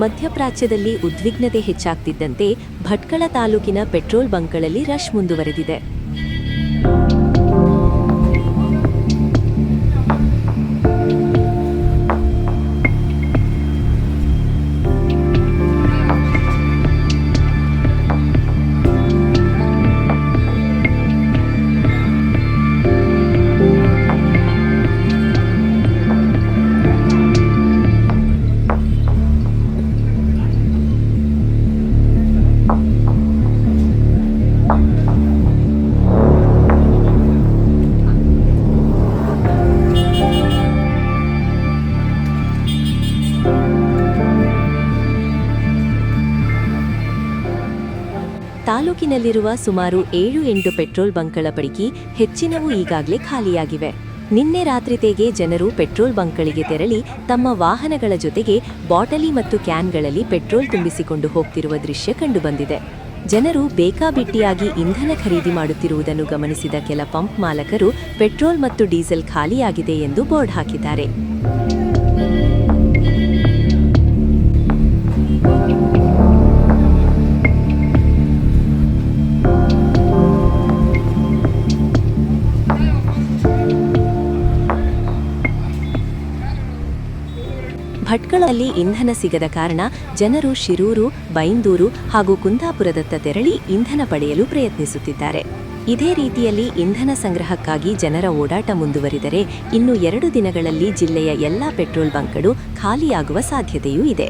ಮಧ್ಯಪ್ರಾಚ್ಯದಲ್ಲಿ ಉದ್ವಿಗ್ನತೆ ಹೆಚ್ಚಾಗ್ತಿದ್ದಂತೆ ಭಟ್ಕಳ ತಾಲೂಕಿನ petrol ಬಂಕ್ಗಳಲ್ಲಿ rush ಮುಂದುವರೆದಿದೆ. ತಾಲೂಕಿನಲ್ಲಿರುವ ಸುಮಾರು 7-8 ಪೆಟ್ರೋಲ್ ಬಂಕ್ಗಳ ಪೈಕಿ ಹೆಚ್ಚಿನವು ಈಗಾಗಲೇ ಖಾಲಿಯಾಗಿವೆ. ನಿನ್ನೆ ರಾತ್ರಿತೆಗೆ ಜನರು ಪೆಟ್ರೋಲ್ ಬಂಕ್ಗಳಿಗೆ ತೆರಳಿ ತಮ್ಮ ವಾಹನಗಳ ಜೊತೆಗೆ ಬಾಟಲಿ ಮತ್ತು ಕ್ಯಾನ್ಗಳಲ್ಲಿ ಪೆಟ್ರೋಲ್ ತುಂಬಿಸಿಕೊಂಡು ಹೋಗ್ತಿರುವ ದೃಶ್ಯ ಕಂಡುಬಂದಿದೆ. ಜನರು ಬೇಕಾಬಿಟ್ಟಿಯಾಗಿ ಇಂಧನ ಖರೀದಿ ಮಾಡುತ್ತಿರುವುದನ್ನು ಗಮನಿಸಿದ ಕೆಲ ಪಂಪ್ ಮಾಲಕರು ಪೆಟ್ರೋಲ್ ಮತ್ತು ಡೀಸೆಲ್ ಖಾಲಿಯಾಗಿದೆ ಎಂದು ಬೋರ್ಡ್ ಹಾಕಿದ್ದಾರೆ. ಭಟ್ಕಳದಲ್ಲಿ ಇಂಧನ ಸಿಗದ ಕಾರಣ ಜನರು ಶಿರೂರು, ಬೈಂದೂರು ಹಾಗೂ ಕುಂದಾಪುರದತ್ತ ತೆರಳಿ ಇಂಧನ ಪಡೆಯಲು ಪ್ರಯತ್ನಿಸುತ್ತಿದ್ದಾರೆ. ಇದೇ ರೀತಿಯಲ್ಲಿ ಇಂಧನ ಸಂಗ್ರಹಕ್ಕಾಗಿ ಜನರ ಓಡಾಟ ಮುಂದುವರಿದರೆ ಇನ್ನು 2 ದಿನಗಳಲ್ಲಿ ಜಿಲ್ಲೆಯ ಎಲ್ಲಾ ಪೆಟ್ರೋಲ್ ಬಂಕ್ಗಳು ಖಾಲಿಯಾಗುವ ಸಾಧ್ಯತೆಯೂ ಇದೆ.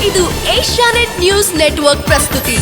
ಇದು ಏಷ್ಯಾನೆಟ್ ನ್ಯೂಸ್ ನೆಟ್ವರ್ಕ್ ಪ್ರಸ್ತುತಿ.